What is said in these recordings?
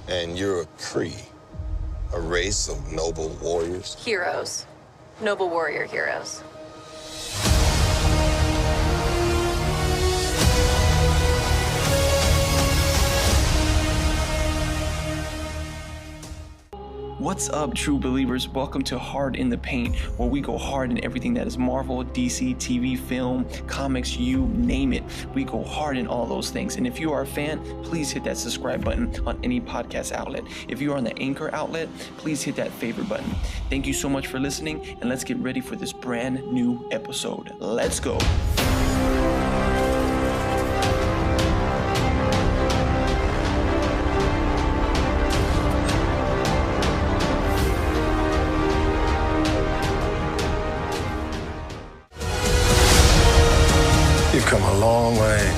And you're a Kree, a race of noble warriors. Heroes. Noble warrior heroes. What's up, true believers? Welcome to Hard in the Paint, where we go hard in everything that is Marvel, DC, TV, film, comics, you name it. We go hard in all those things. And if you are a fan, please hit that subscribe button on any podcast outlet. If you are on the Anchor outlet, please hit that favorite button. Thank you so much for listening, and let's get ready for this brand new episode. Let's go. You've come a long way,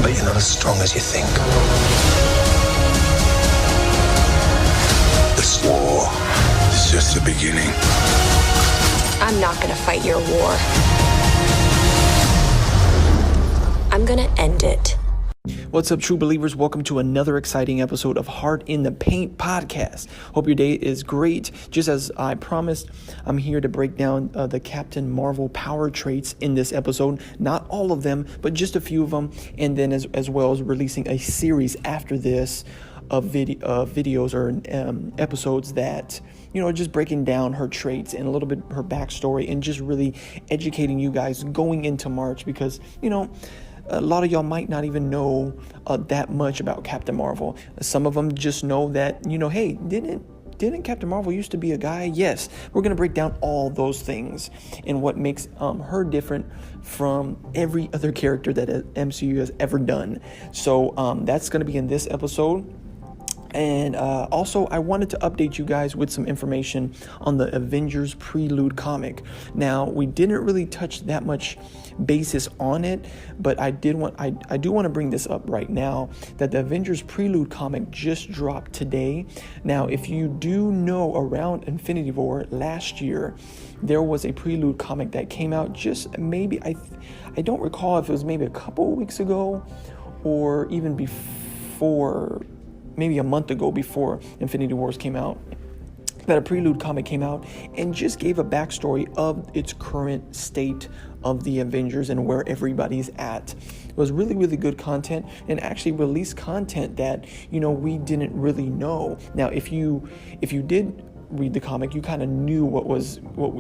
but you're not as strong as you think. This war is just the beginning. I'm not gonna fight your war. I'm gonna end it. What's up, true believers? Welcome to another exciting episode of Hard in the Paint podcast. Hope your day is great. Just as I promised, I'm here to break down the Captain Marvel power traits in this episode. Not all of them, but just a few of them. And then as well as releasing a series after this of videos or episodes that, just breaking down her traits and a little bit her backstory and just really educating you guys going into March because, a lot of y'all might not even know that much about Captain Marvel. Some of them just know that, hey, didn't Captain Marvel used to be a guy? Yes, we're going to break down all those things and what makes her different from every other character that MCU has ever done. So that's going to be in this episode. And also, I wanted to update you guys with some information on the Avengers Prelude comic. Now, we didn't really touch that much basis on it, but I do want to bring this up right now that the Avengers Prelude comic just dropped today. Now, if you do know, around Infinity War last year, there was a Prelude comic that came out just maybe, I don't recall if it was maybe a couple of weeks ago or even before, maybe a month ago before Infinity Wars came out, that a Prelude comic came out and just gave a backstory of its current state of the Avengers and where everybody's at. It was really, really good content and actually released content that, we didn't really know. Now, if you did read the comic, you kind of knew what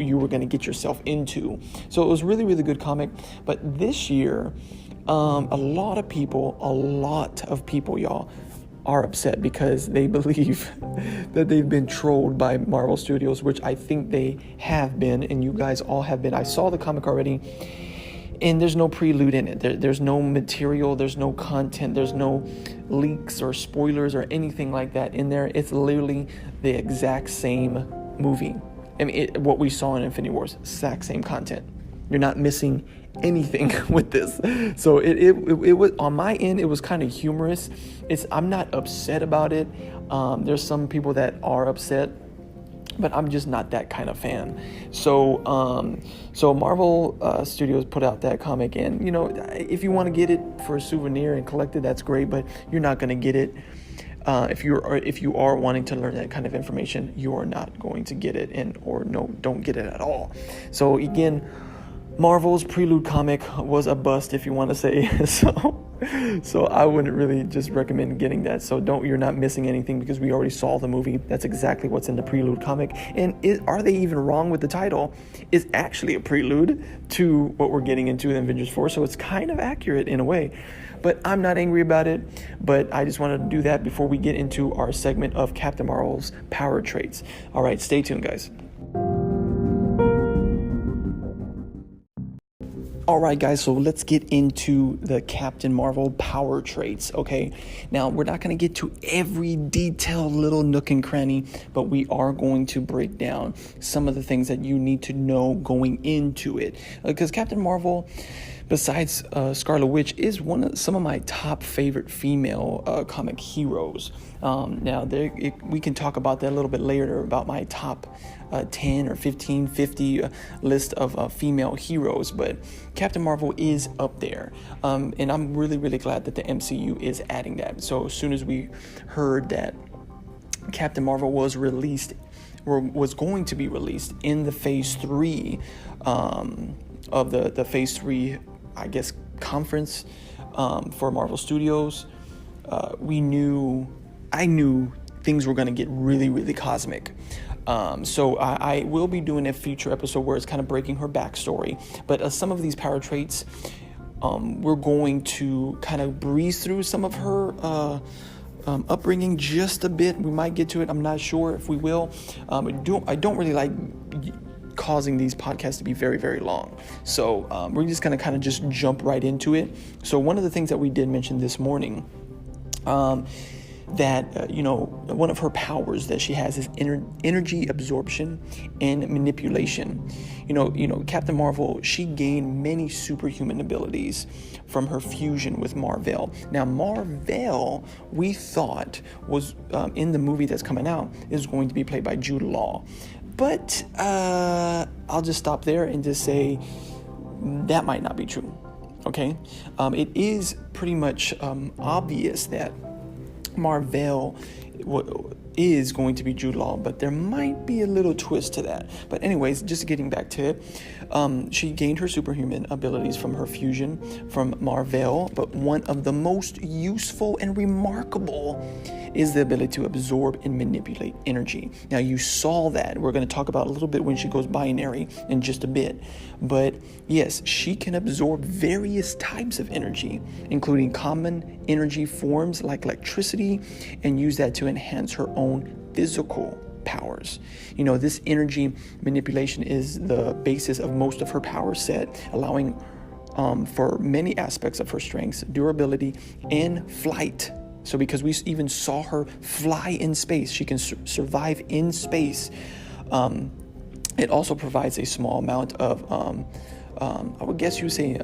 you were going to get yourself into. So it was really, really good comic. But this year, a lot of people, y'all, are upset because they believe that they've been trolled by Marvel Studios, which I think they have been, and you guys all have been. I saw the comic already, and there's no prelude in it. There's no material, there's no content, there's no leaks or spoilers or anything like that in there. It's literally the exact same movie. I mean, what we saw in Infinity Wars, exact same content. You're not missing anything with this. So it was, on my end, it was kind of humorous. I'm not upset about it. There's some people that are upset, but I'm just not that kind of fan. So Marvel Studios put out that comic, and if you want to get it for a souvenir and collect it, that's great, but you're not going to get it. If you are wanting to learn that kind of information, you are not going to get it, don't get it at all. So again, Marvel's Prelude comic was a bust, if you want to say. So I wouldn't really just recommend getting that. So you're not missing anything because we already saw the movie. That's exactly what's in the Prelude comic. And are they even wrong with the title? It's actually a prelude to what we're getting into in Avengers 4. So it's kind of accurate in a way. But I'm not angry about it. But I just wanted to do that before we get into our segment of Captain Marvel's power traits. All right, stay tuned, guys. All right, guys, so let's get into the Captain Marvel power traits, okay? Now, we're not going to get to every detailed little nook and cranny, but we are going to break down some of the things that you need to know going into it. Because Captain Marvel, besides Scarlet Witch, is some of my top favorite female comic heroes. Now, we can talk about that a little bit later, about my top 10 or 15, 50 list of female heroes, but Captain Marvel is up there. And I'm really, really glad that the MCU is adding that. So as soon as we heard that Captain Marvel was released, or was going to be released in the Phase 3 of the Phase 3, I guess, conference for Marvel Studios, I knew things were going to get really, really cosmic. So I will be doing a future episode where it's kind of breaking her backstory. But some of these power traits, we're going to kind of breeze through some of her upbringing just a bit. We might get to it. I'm not sure if we will. I don't really like causing these podcasts to be very, very long. So we're just going to kind of just jump right into it. So one of the things that we did mention this morning, that one of her powers that she has is energy absorption and manipulation. Captain Marvel, she gained many superhuman abilities from her fusion with Mar-Vell. Now, Mar-Vell, we thought was in the movie that's coming out, is going to be played by Jude Law, but I'll just stop there and just say that might not be true. Okay, it is pretty much obvious that Mar-Vell is going to be Jude Law, but there might be a little twist to that. But anyways, just getting back to it, she gained her superhuman abilities from her fusion from Mar-Vell, but one of the most useful and remarkable is the ability to absorb and manipulate energy. Now, you saw that. We're going to talk about a little bit when she goes binary in just a bit. But yes, she can absorb various types of energy, including common energy forms like electricity, and use that to enhance her own physical powers. This energy manipulation is the basis of most of her power set, allowing for many aspects of her strengths, durability, and flight. So because we even saw her fly in space, she can survive in space. It also provides a small amount of, I would guess you would say,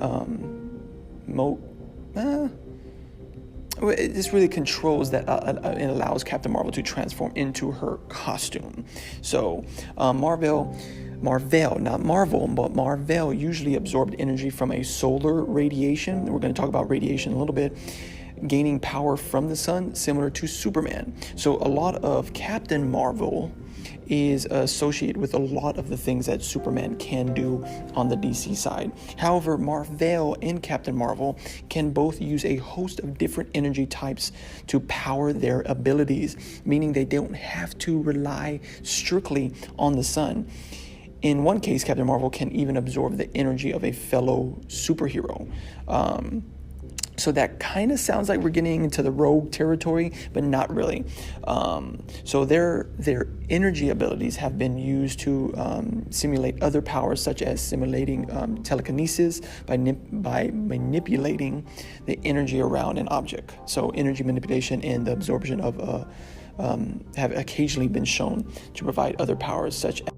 this really controls that and allows Captain Marvel to transform into her costume. So Mar-Vell, not Marvel, but Mar-Vell usually absorbed energy from a solar radiation. We're going to talk about radiation in a little bit, gaining power from the sun, similar to Superman. So a lot of Captain Marvel is associated with a lot of the things that Superman can do on the DC side. However, Mar-Vell and Captain Marvel can both use a host of different energy types to power their abilities, meaning they don't have to rely strictly on the sun. In one case, Captain Marvel can even absorb the energy of a fellow superhero. So that kind of sounds like we're getting into the rogue territory, but not really. So their energy abilities have been used to simulate other powers, such as simulating telekinesis by manipulating the energy around an object. So energy manipulation and the absorption of have occasionally been shown to provide other powers, such as...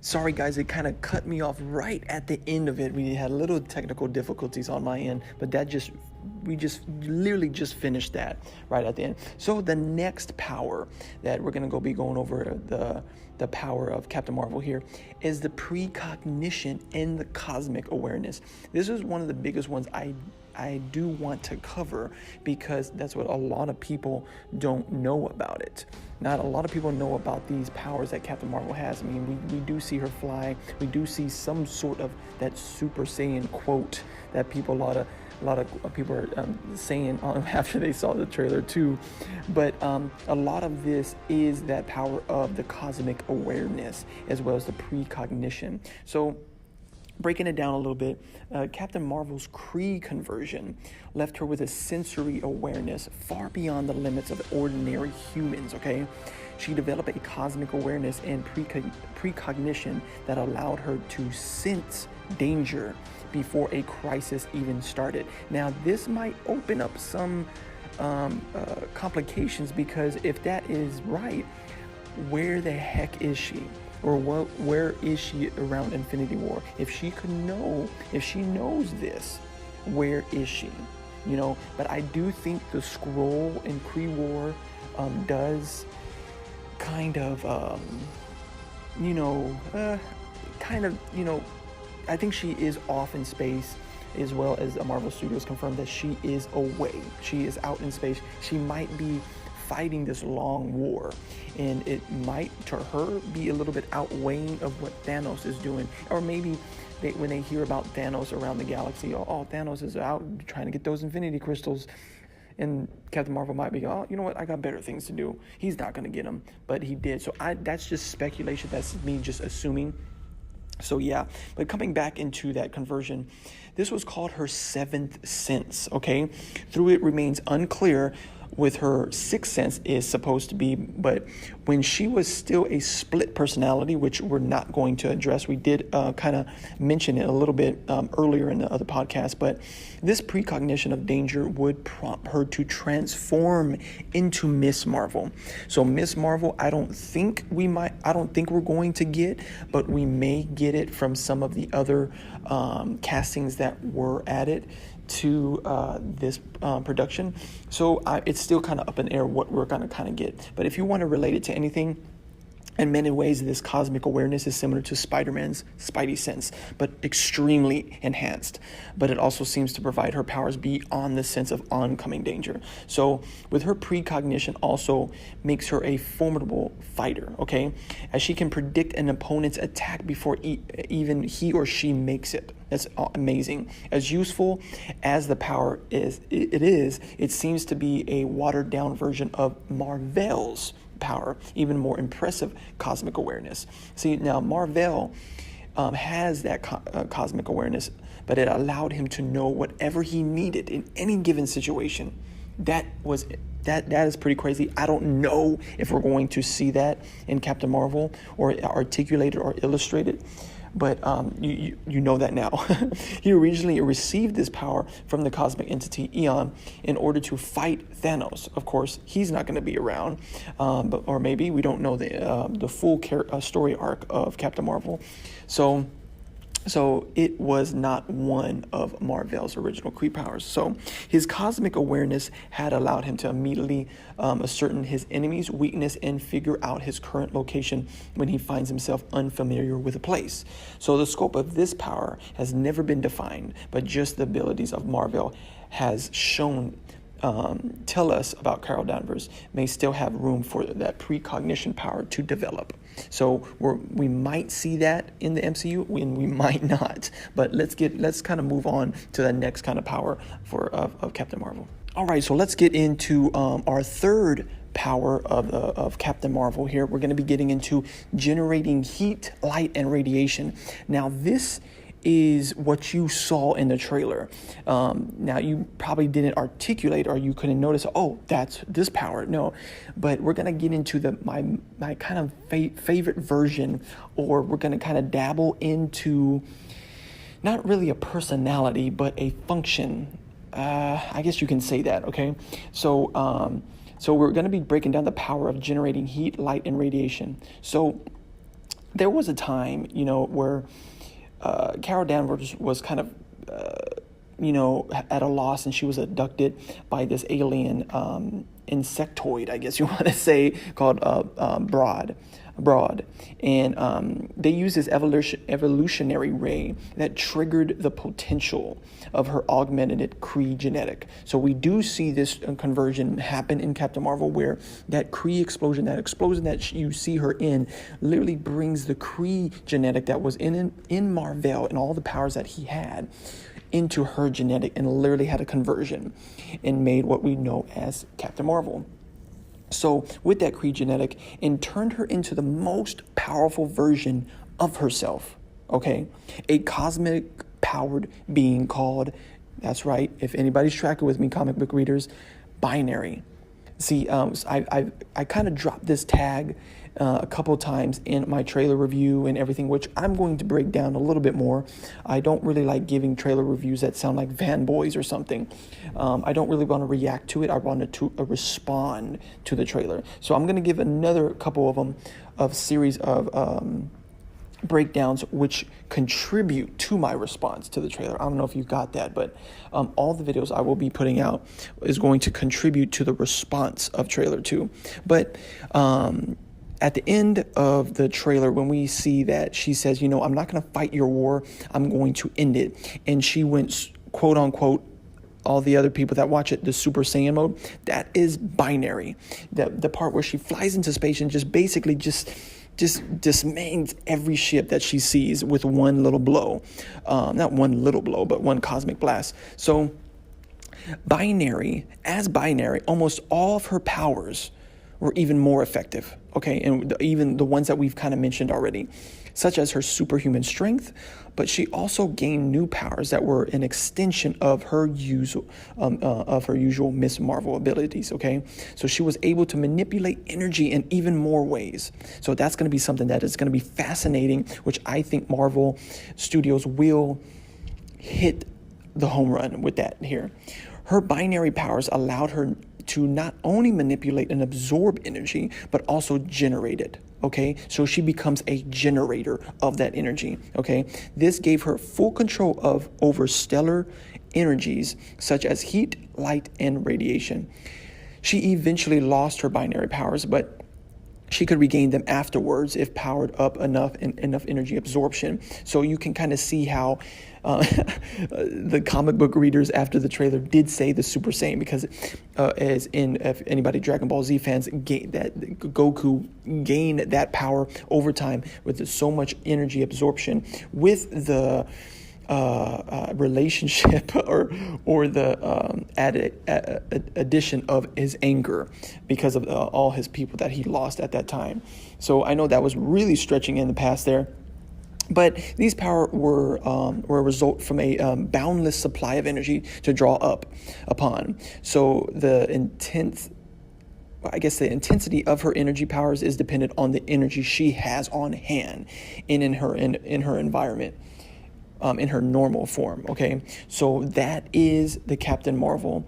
Sorry guys, it kind of cut me off right at the end of it. We had little technical difficulties on my end, but we literally just finished that right at the end. So the next power that we're going to be going over, the power of Captain Marvel here, is the precognition and the cosmic awareness. This is one of the biggest ones I do want to cover, because that's what a lot of people don't know about it. Not a lot of people know about these powers that Captain Marvel has. I mean, we do see her fly. We do see some sort of that Super Saiyan quote that a lot of people are saying after they saw the trailer too. But a lot of this is that power of the cosmic awareness as well as the precognition. So breaking it down a little bit, Captain Marvel's Kree conversion left her with a sensory awareness far beyond the limits of ordinary humans, okay? She developed a cosmic awareness and precognition that allowed her to sense danger before a crisis even started. Now, this might open up some complications, because if that is right, where the heck is she? Or where is she around Infinity War? If she knows this, where is she? But I do think the Skrull in Kree War does kind of, I think she is off in space, as well as Marvel Studios confirmed that she is away. She is out in space. She might be fighting this long war, and it might, to her, be a little bit outweighing of what Thanos is doing. Or maybe when they hear about Thanos around the galaxy, oh, Thanos is out trying to get those Infinity Crystals, and Captain Marvel might be, oh, you know what, I got better things to do. He's not going to get them, but he did. So that's just speculation. That's me just assuming. So yeah, but coming back into that conversion, this was called her seventh sense, okay? Through it remains unclear with her sixth sense is supposed to be, but when she was still a split personality, which we're not going to address, we did kind of mention it a little bit earlier in the other podcast, but this precognition of danger would prompt her to transform into Miss Marvel. So Miss Marvel, I don't think we're going to get, but we may get it from some of the other castings that were added to this production. So it's still kind of up in the air what we're going to kind of get. But if you want to relate it to anything, in many ways, this cosmic awareness is similar to Spider-Man's Spidey sense, but extremely enhanced. But it also seems to provide her powers beyond the sense of oncoming danger. So with her precognition also makes her a formidable fighter, okay? As she can predict an opponent's attack before even he or she makes it. That's amazing. As useful as the power is, it seems to be a watered down version of Mar-Vell's power, even more impressive cosmic awareness. See, now Mar-Vell has that cosmic awareness, but it allowed him to know whatever he needed in any given situation. That is pretty crazy. I don't know if we're going to see that in Captain Marvel or articulated or illustrated, but you know that now. He originally received this power from the cosmic entity Eon in order to fight Thanos. Of course, he's not going to be around, or maybe we don't know the full story arc of Captain Marvel. So it was not one of Mar-Vell's original Kree powers. So his cosmic awareness had allowed him to immediately ascertain his enemy's weakness and figure out his current location when he finds himself unfamiliar with a place. So the scope of this power has never been defined, but just the abilities of Mar-Vell has shown tell us about Carol Danvers may still have room for that precognition power to develop. So we might see that in the MCU, and we might not. But let's kind of move on to the next kind of power of Captain Marvel. All right, so let's get into our third power of Captain Marvel here. We're going to be getting into generating heat, light, and radiation. Now, this is what you saw in the trailer. Now, you probably didn't articulate, or you couldn't notice, oh, that's this power. No, but we're going to get into my kind of favorite version, or we're going to kind of dabble into not really a personality, but a function. I guess you can say that, okay? So we're going to be breaking down the power of generating heat, light, and radiation. So there was a time, where Carol Danvers was kind of, at a loss, and she was abducted by this alien insectoid, I guess you want to say, called Broad. And they used this evolutionary ray that triggered the potential of her augmented Kree genetic. So we do see this conversion happen in Captain Marvel, where that Kree explosion, that you see her in, literally brings the Kree genetic that was in Mar-Vell and all the powers that he had into her genetic, and literally had a conversion and made what we know as Captain Marvel. So with that Kree genetic, and turned her into the most powerful version of herself, okay? A cosmic powered being called, that's right, if anybody's tracking with me, comic book readers, binary. See, I kind of dropped this tag a couple times in my trailer review and everything, which I'm going to break down a little bit more. I don't really like giving trailer reviews that sound like fanboys or something. I don't really want to react to it. I wanted to respond to the trailer. So I'm going to give another couple of them, of series of breakdowns which contribute to my response to the trailer. I don't know if you got that, but all the videos I will be putting out is going to contribute to the response of trailer 2. But at the end of the trailer, when we see that she says, you know, I'm not going to fight your war, I'm going to end it. And she went, quote unquote, all the other people that watch it, the Super Saiyan mode, that is binary. The part where she flies into space and just basically just dismains every ship that she sees with one little blow. Not one little blow, but one cosmic blast. So binary, almost all of her powers were even more effective, okay? And even the ones that we've kind of mentioned already, such as her superhuman strength, but she also gained new powers that were an extension of her usual Miss Marvel abilities, okay? So she was able to manipulate energy in even more ways. So that's going to be something that is going to be fascinating, which I think Marvel Studios will hit the home run with that here. Her binary powers allowed her to not only manipulate and absorb energy, but also generate it. Okay, so she becomes a generator of that energy. Okay, this gave her full control over stellar energies such as heat, light, and radiation. She eventually lost her binary powers, but she could regain them afterwards if powered up enough energy absorption. So you can kind of see how the comic book readers after the trailer did say the Super Saiyan, because as in, if anybody Dragon Ball Z fans, Goku gained that power over time with so much energy absorption with the relationship or the added addition of his anger because of all his people that he lost at that time. So I know that was really stretching in the past there. But these powers were a result from a boundless supply of energy to draw upon. So the intensity of her energy powers is dependent on the energy she has on hand in her environment. In her normal form, okay? So that is the Captain Marvel.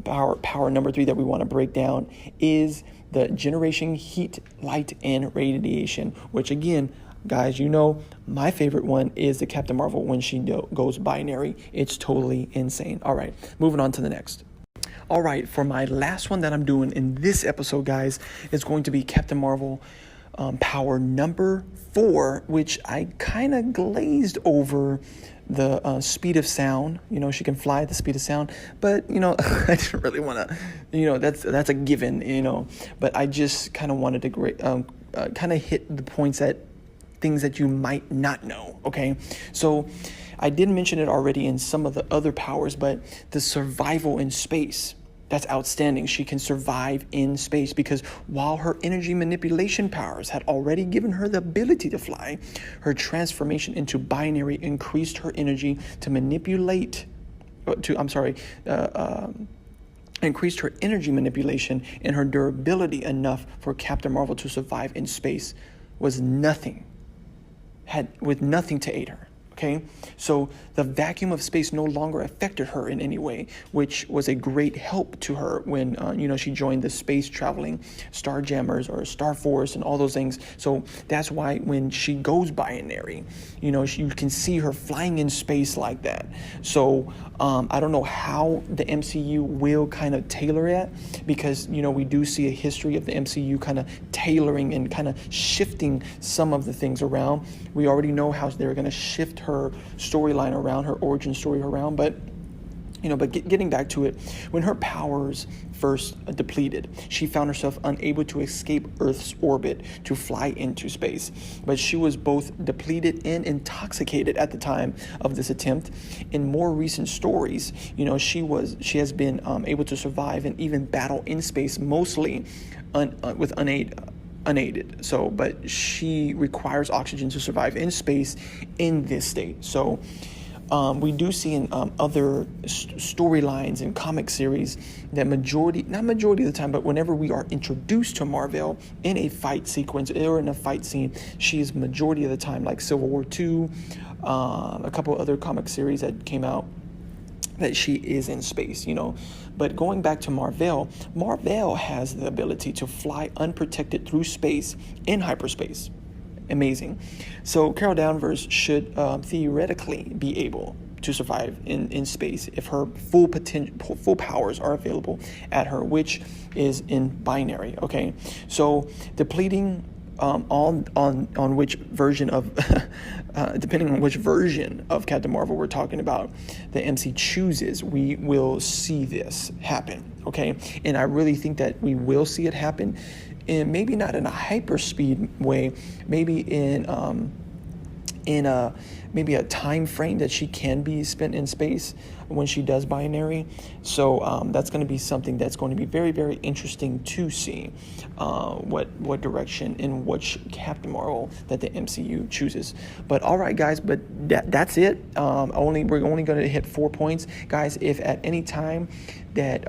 Power number 3 that we want to break down is the generation heat, light, and radiation, which again, guys, you know, my favorite one is the Captain Marvel when she goes binary. It's totally insane. All right, moving on to the next. All right, for my last one that I'm doing in this episode, guys, is going to be Captain Marvel power number 4, which I kind of glazed over the speed of sound. You know, she can fly at the speed of sound, but you know, I didn't really want to, you know, that's a given, you know, but I just kind of wanted to kind of hit the points that things that you might not know. Okay, so I did mention it already in some of the other powers, but the survival in space, that's outstanding. She can survive in space because while her energy manipulation powers had already given her the ability to fly, her transformation into binary increased her energy to increased her energy manipulation, and her durability enough for Captain Marvel to survive in space with nothing to aid her. Okay, so the vacuum of space no longer affected her in any way, which was a great help to her when, she joined the space traveling Starjammers or Star Force and all those things. So that's why when she goes binary, you can see her flying in space like that. So I don't know how the MCU will kind of tailor it, because, we do see a history of the MCU kind of tailoring and kind of shifting some of the things around. We already know how they're going to shift her storyline around, her origin story around, but getting back to it, when her powers first depleted, she found herself unable to escape Earth's orbit to fly into space. But she was both depleted and intoxicated at the time of this attempt. In more recent stories, she has been able to survive and even battle in space, mostly unaided. So, but she requires oxygen to survive in space in this state. So, we do see in other storylines and comic series that not majority of the time, but whenever we are introduced to Mar-Vell in a fight sequence or in a fight scene, she is majority of the time, like Civil War II, a couple other comic series that came out, that she is in space, But going back to Mar-Vell has the ability to fly unprotected through space in hyperspace. Amazing. So Carol Danvers should theoretically be able to survive in space if her full powers are available at her, which is in binary. Okay, so depleting on which version of depending on which version of Captain Marvel we're talking about, the MC chooses, we will see this happen. Okay, and I really think that we will see it happen, and maybe not in a hyperspeed way, maybe in maybe a time frame that she can be spent in space when she does binary. So that's going to be something that's going to be very, very interesting to see what direction and which Captain Marvel that the MCU chooses. But all right, guys, but that's it. We're only going to hit 4 points, guys. If at any time that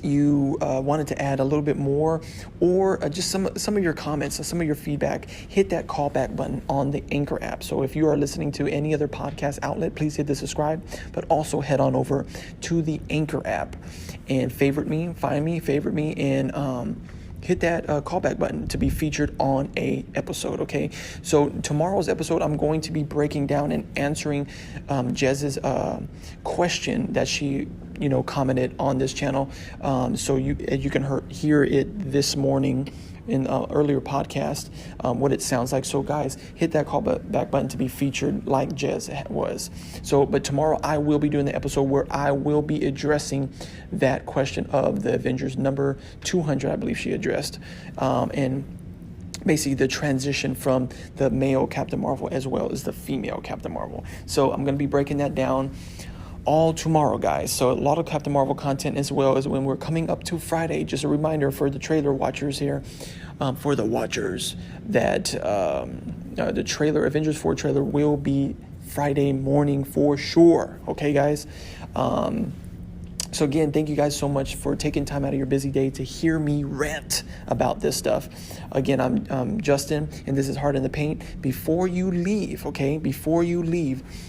you wanted to add a little bit more, or just some of your comments, some of your feedback, hit that callback button on the Anchor app. So if you are listening to any other podcast outlet, please hit the subscribe, but also head on over to the Anchor app and favorite me, and hit that callback button to be featured on a episode. Okay, so tomorrow's episode, I'm going to be breaking down and answering Jez's question that she commented on this channel. So you can hear it this morning in earlier podcast, what it sounds like. So guys, hit that callback button to be featured like Jez was. So, but tomorrow I will be doing the episode where I will be addressing that question of the Avengers number 200, I believe she addressed, and basically the transition from the male Captain Marvel as well as the female Captain Marvel. So I'm going to be breaking that down all tomorrow, guys. So a lot of Captain Marvel content, as well as when we're coming up to Friday. Just a reminder for the trailer watchers here, for the watchers, that the trailer, Avengers 4 trailer, will be Friday morning for sure. Okay, guys. So again, thank you guys so much for taking time out of your busy day to hear me rant about this stuff. Again, I'm Justin, and this is Heart in the Paint. Before you leave,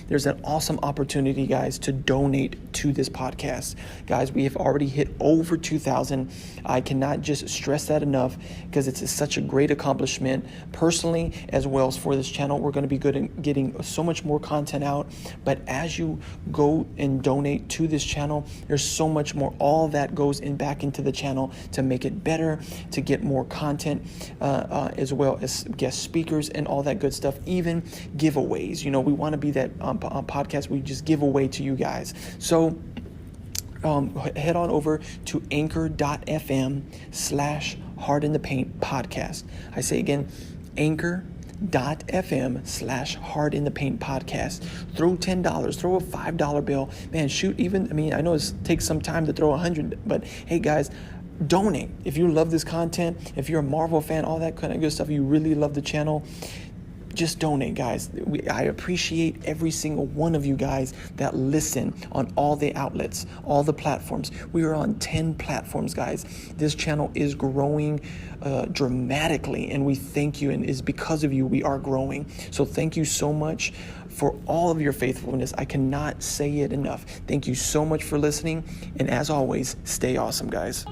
there's an awesome opportunity, guys, to donate to this podcast. Guys, we have already hit over 2,000. I cannot just stress that enough, because it's such a great accomplishment personally as well as for this channel. We're going to be good at getting so much more content out. But as you go and donate to this channel, there's so much more. All that goes back into the channel to make it better, to get more content, as well as guest speakers and all that good stuff, even giveaways. We want to be that podcast we just give away to you guys. So head on over to anchor.fm/Heart in the Paint podcast. I say again, anchor.fm/Heart in the Paint podcast. Throw $10, throw a $5 bill, man. Shoot, I know it takes some time to throw 100, but hey, guys, donate. If you love this content, if you're a Marvel fan, all that kind of good stuff, you really love the channel, just donate, guys. I appreciate every single one of you guys that listen on all the outlets, all the platforms. We are on 10 platforms, guys. This channel is growing dramatically, and we thank you, and it's because of you we are growing. So thank you so much for all of your faithfulness. I cannot say it enough. Thank you so much for listening, and as always, stay awesome, guys.